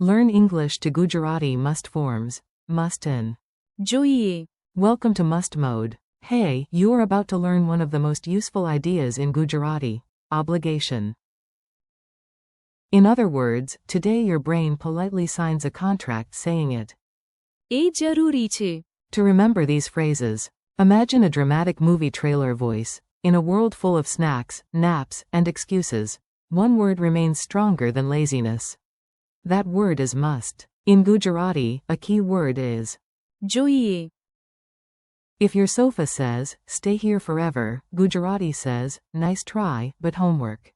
Learn English to Gujarati must forms. Must in. જોઈએ. Welcome to must mode. Hey, you are about to learn one of the most useful ideas in Gujarati. Obligation. In other words, today your brain politely signs a contract saying it. એ જરૂરી છે. To remember these phrases, imagine a dramatic movie trailer voice. In a world full of snacks, naps, and excuses, one word remains stronger than laziness. That word is must. In Gujarati, a key word is જોઈએ. If your sofa says, stay here forever, Gujarati says, nice try, but homework.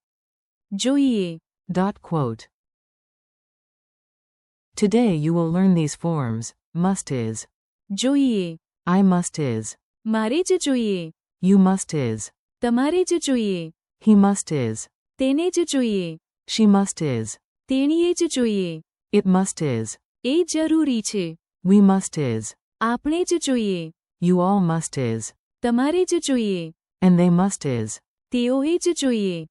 જોઈએ. Quote. Today you will learn these forms. Must is. જોઈએ. I must is. મારે જ જોઈએ. You must is. તમારે જ જોઈએ. He must is. તેને જ જોઈએ. She must is. તેણીએ જ જોઈએ. It must is. એ જરૂરી છે. We must is. આપણે જ જોઈએ. You all must is. તમારે જ જોઈએ. And they must is. તેઓએ જ જોઈએ.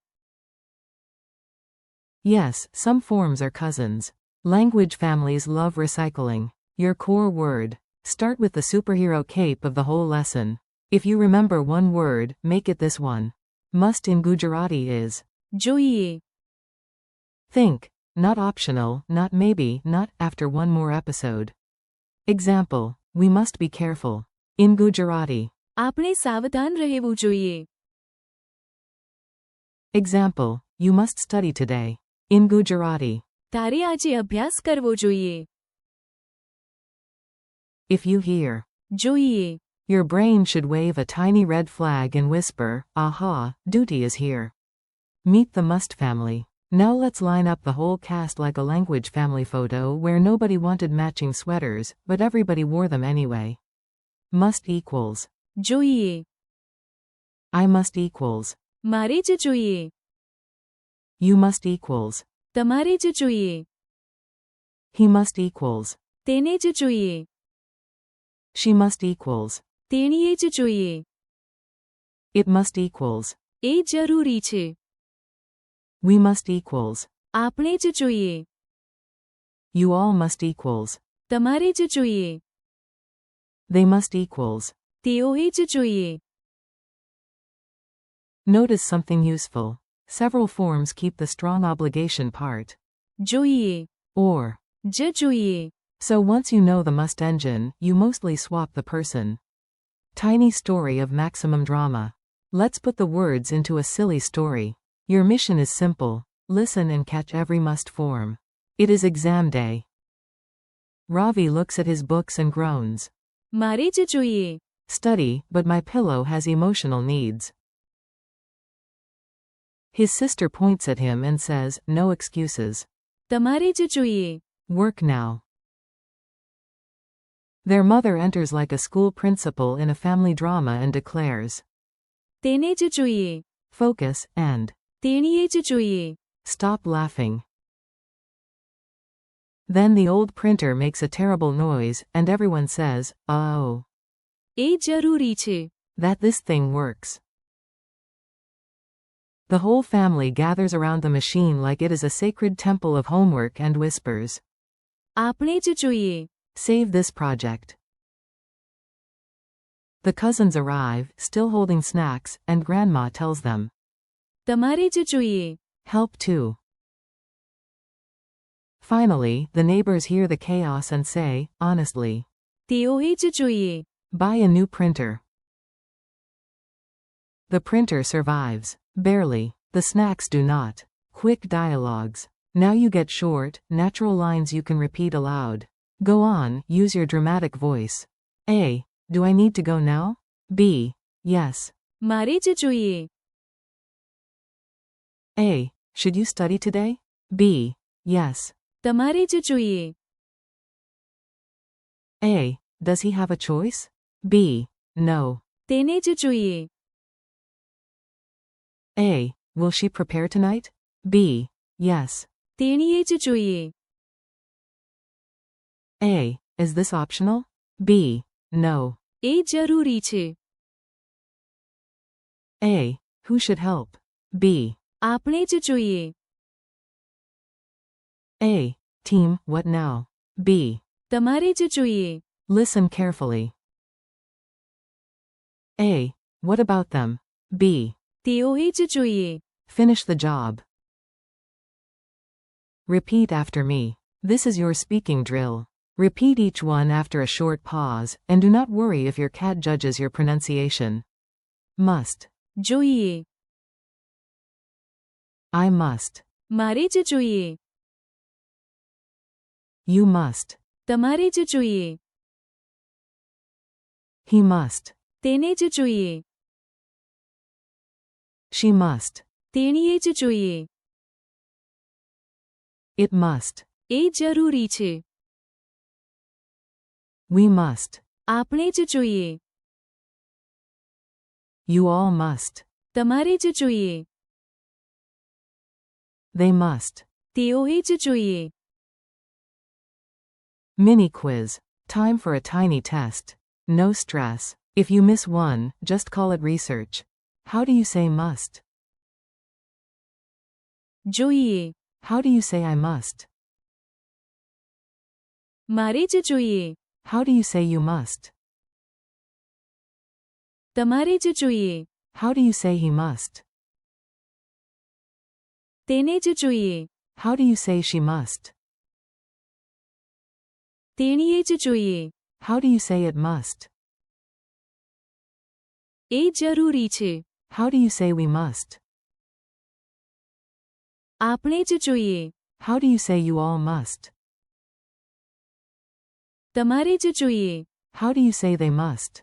Yes, some forms are cousins. Language families love recycling. Your core word. Start with the superhero cape of the whole lesson. If you remember one word, make it this one. Must in Gujarati is જોઈએ. think, not optional, not maybe, not after one more episode. Example, we must be careful. In Gujarati. આપણે સાવધાન રહેવું જોઈએ. Example, you must study today. In Gujarati. તારે આજે અભ્યાસ કરવો જોઈએ. If you hear જોઈએ. your brain should wave a tiny red flag and whisper, aha, duty is here. Meet the must family. Now let's line up the whole cast like a language family photo where nobody wanted matching sweaters, but everybody wore them anyway. Must equals. જોઈએ. I must equals. મારે જ જોઈએ. You must equals. તમારે જ જોઈએ. He must equals. તેને જ જોઈએ. She must equals. તેણીએ જ જોઈએ. It must equals. એ જરૂરી છે. We must equals. આપણે જ જોઈએ. You all must equals. તમારે જ જોઈએ. They must equals. તેઓએ જ જોઈએ. Notice something useful. Several forms keep the strong obligation part. જોઈએ. Or. જ જોઈએ. So once you know the must engine, you mostly swap the person. Tiny story of maximum drama. Let's put the words into a silly story. Your mission is simple. Listen and catch every must form. It is exam day. Ravi looks at his books and groans. મારે જ જોઈએ. Study, but my pillow has emotional needs. His sister points at him and says, no excuses. તમારે જ જોઈએ. Work now. Their mother enters like a school principal in a family drama and declares, તેને જ જોઈએ. focus, and તેણીએ જ જોઈએ. stop laughing. Then the old printer makes a terrible noise, and everyone says, oh. એ જરૂરી છે. That this thing works. The whole family gathers around the machine like it is a sacred temple of homework and whispers, આપણે જ જોઈએ. save this project. The cousins arrive, still holding snacks, and grandma tells them, તમારે જ જોઈએ. help too. Finally, the neighbors hear the chaos and say, honestly, તેઓએ જ જોઈએ. buy a new printer. The printer survives. Barely. The snacks do not. Quick dialogues. Now you get short, natural lines you can repeat aloud. Go on, use your dramatic voice. A. Do I need to go now? B. Yes. મારે જ જોઈએ. A. Should you study today? B. Yes. તમારે જ જોઈએ. A. Does he have a choice? B. No. તેને જ જોઈએ. A. Will she prepare tonight? B. Yes. તેણીએ જ જોઈએ. A. Is this optional? B. No. એ જરૂરી છે. A. Who should help? B. આપણે જ જોઈએ. A. Team, what now? B. તમારે જ જોઈએ. Listen carefully. A. What about them? B. તેઓએ જ જોઈએ. Finish the job. Repeat after me. This is your speaking drill. Repeat each one after a short pause, and do not worry if your cat judges your pronunciation. Must. જોઈએ. I must. મારે જ જોઈએ. You must. તમારે જ જોઈએ. He must. તેને જ જોઈએ. She must. તેણીએ જ જોઈએ. It must. એ જરૂરી છે. We must. આપણે જ જોઈએ. You all must. તમારે જ જોઈએ. They must. તેઓએ જ જોઈએ. Mini quiz. Time for a tiny test. No stress. If you miss one, just call it research. How do you say must? જોઈએ. How do you say I must? મારે જ જોઈએ. How do you say you must? તમારે જ જોઈએ. How do you say he must? તેને જ જોઈએ. How do you say she must? તેણીએ જ જોઈએ. How do you say it must? એ જરૂરી છે. How do you say we must? આપણે જ જોઈએ. How do you say you all must? તમારે જ જોઈએ. How do you say they must?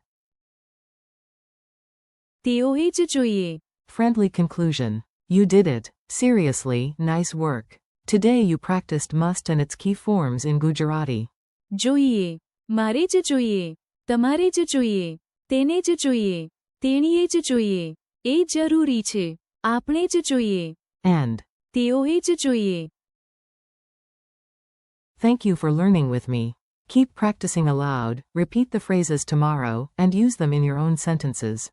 તેઓએ જ જોઈએ. Friendly conclusion. You did it. Seriously, nice work. Today you practiced must and its key forms in Gujarati. જોઈએ. મારે જ જોઈએ. તમારે જ જોઈએ. તેને જ જોઈએ. તેણીએ જ જોઈએ. એ જરૂરી છે. આપણે જ જોઈએ. And. તેઓએ જ જોઈએ. Thank you for learning with me. Keep practicing aloud, repeat the phrases tomorrow, and use them in your own sentences.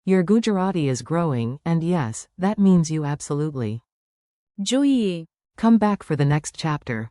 Your Gujarati is growing, and yes, that means you absolutely. જોઈએ. Come back for the next chapter.